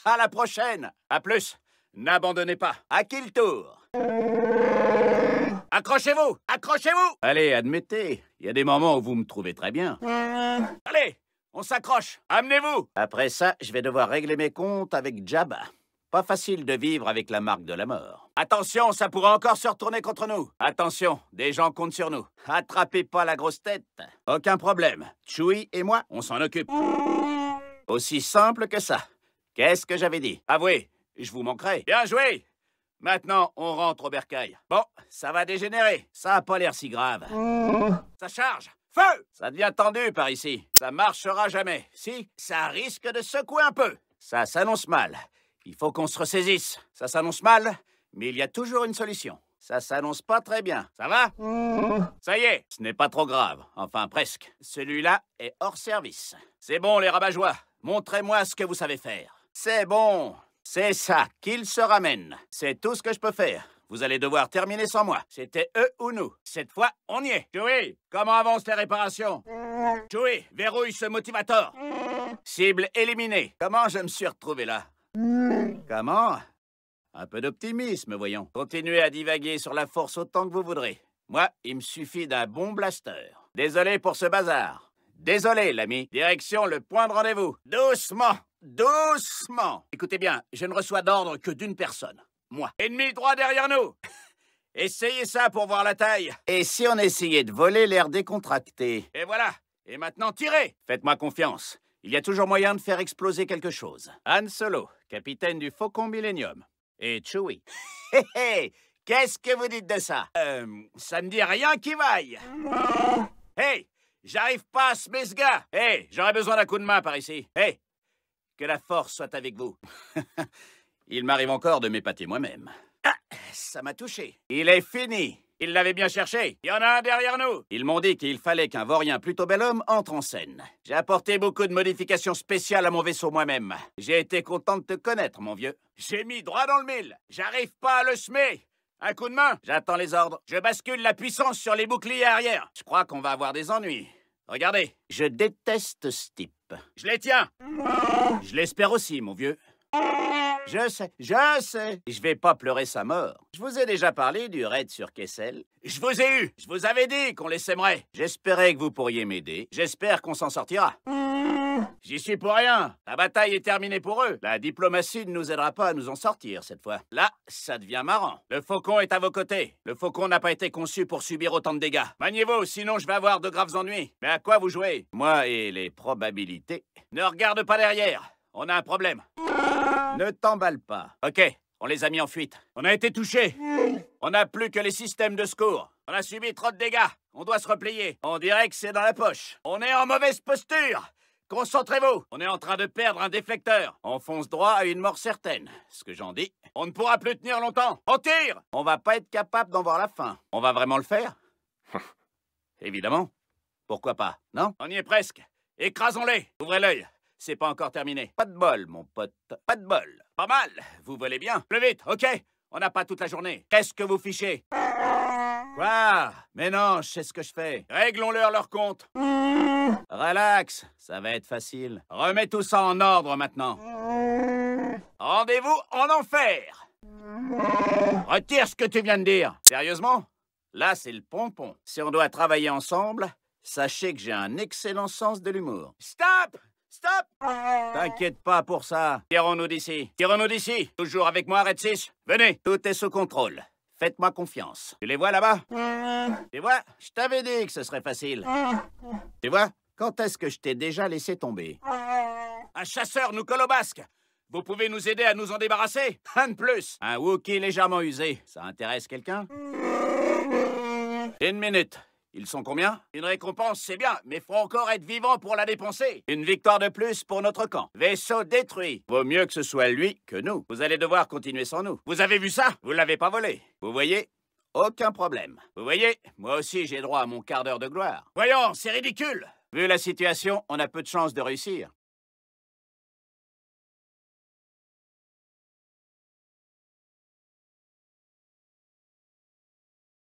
À la prochaine. À plus. N'abandonnez pas. À qui le tour? Accrochez-vous! Accrochez-vous! Allez, admettez. Il y a des moments où vous me trouvez très bien. Allez, on s'accroche. Amenez-vous. Après ça, je vais devoir régler mes comptes avec Jabba. Pas facile de vivre avec la marque de la mort. Attention, ça pourrait encore se retourner contre nous. Attention, des gens comptent sur nous. Attrapez pas la grosse tête. Aucun problème. Chewie et moi, on s'en occupe. Aussi simple que ça. Qu'est-ce que j'avais dit? Avouez, je vous manquerai. Bien joué! Maintenant, on rentre au bercail. Bon, ça va dégénérer. Ça a pas l'air si grave. Ça charge. Feu! Ça devient tendu par ici. Ça marchera jamais. Si, ça risque de secouer un peu. Ça s'annonce mal. Il faut qu'on se ressaisisse. Ça s'annonce mal, mais il y a toujours une solution. Ça s'annonce pas très bien. Ça va? Ça y est, ce n'est pas trop grave. Enfin, presque. Celui-là est hors service. C'est bon, les rabat-joie. Montrez-moi ce que vous savez faire. C'est bon. C'est ça, qu'ils se ramènent. C'est tout ce que je peux faire. Vous allez devoir terminer sans moi. C'était eux ou nous. Cette fois, on y est. Chewie, comment avancent les réparations? Chewie, verrouille ce motivator. Cible éliminée. Comment je me suis retrouvé là? Comment? Un peu d'optimisme, voyons. Continuez à divaguer sur la force autant que vous voudrez. Moi, il me suffit d'un bon blaster. Désolé pour ce bazar. Désolé, l'ami. Direction le point de rendez-vous. Doucement. Doucement. Écoutez bien, je ne reçois d'ordre que d'une personne. Moi. Ennemi droit derrière nous. Essayez ça pour voir la taille. Et si on essayait de voler l'air décontracté? Et voilà. Et maintenant, tirez. Faites-moi confiance. Il y a toujours moyen de faire exploser quelque chose. Han Solo, capitaine du Faucon Millenium. Et Chewie. Hé hé! Qu'est-ce que vous dites de ça? Ça ne dit rien qui vaille. Hey! J'arrive pas à semer ce gars. Hey! J'aurais besoin d'un coup de main par ici. Hey! Que la force soit avec vous. Il m'arrive encore de m'épater moi-même. Ah! Ça m'a touché. Il est fini. Ils l'avaient bien cherché. Il y en a un derrière nous. Ils m'ont dit qu'il fallait qu'un vaurien plutôt bel homme entre en scène. J'ai apporté beaucoup de modifications spéciales à mon vaisseau moi-même. J'ai été content de te connaître, mon vieux. J'ai mis droit dans le mille. J'arrive pas à le semer. Un coup de main. J'attends les ordres. Je bascule la puissance sur les boucliers arrière. Je crois qu'on va avoir des ennuis. Regardez. Je déteste ce type. Je les tiens. Je l'espère aussi, mon vieux. Je sais. Je vais pas pleurer sa mort. Je vous ai déjà parlé du raid sur Kessel. Je vous ai eu. Je vous avais dit qu'on les sèmerait. J'espérais que vous pourriez m'aider. J'espère qu'on s'en sortira. J'y suis pour rien. La bataille est terminée pour eux. La diplomatie ne nous aidera pas à nous en sortir cette fois. Là, ça devient marrant. Le faucon est à vos côtés. Le faucon n'a pas été conçu pour subir autant de dégâts. Maniez-vous, sinon je vais avoir de graves ennuis. Mais à quoi vous jouez? Moi et les probabilités. Ne regarde pas derrière. On a un problème. Ne t'emballe pas. Ok, on les a mis en fuite. On a été touchés. On n'a plus que les systèmes de secours. On a subi trop de dégâts. On doit se replier. On dirait que c'est dans la poche. On est en mauvaise posture. Concentrez-vous. On est en train de perdre un déflecteur. On fonce droit à une mort certaine. Ce que j'en dis. On ne pourra plus tenir longtemps. On tire. On va pas être capable d'en voir la fin. On va vraiment le faire? Évidemment. Pourquoi pas, non? On y est presque. Écrasons-les. Ouvrez l'œil. C'est pas encore terminé. Pas de bol, mon pote. Pas de bol. Pas mal. Vous volez bien. Plus vite, ok? On n'a pas toute la journée. Qu'est-ce que vous fichez? Quoi? Mais non, je sais ce que je fais. Réglons-leur leur compte. Relax, ça va être facile. Remets tout ça en ordre maintenant. Rendez-vous en enfer. Retire ce que tu viens de dire. Sérieusement? Là, c'est le pompon. Si on doit travailler ensemble, sachez que j'ai un excellent sens de l'humour. Stop! Stop! T'inquiète pas pour ça. Tirons-nous d'ici. Tirons-nous d'ici. Toujours avec moi, Red 6. Venez. Tout est sous contrôle. Faites-moi confiance. Tu les vois là-bas? Tu vois? Je t'avais dit que ce serait facile. Tu vois? Quand est-ce que je t'ai déjà laissé tomber? Un chasseur nous colle au basque. Vous pouvez nous aider à nous en débarrasser? Un de plus. Un Wookie légèrement usé. Ça intéresse quelqu'un? Une minute. Ils sont combien? Une récompense, c'est bien, mais faut encore être vivant pour la dépenser. Une victoire de plus pour notre camp. Vaisseau détruit. Vaut mieux que ce soit lui que nous. Vous allez devoir continuer sans nous. Vous avez vu ça? Vous l'avez pas volé. Vous voyez? Aucun problème. Vous voyez? Moi aussi, j'ai droit à mon quart d'heure de gloire. Voyons, c'est ridicule. Vu la situation, on a peu de chances de réussir.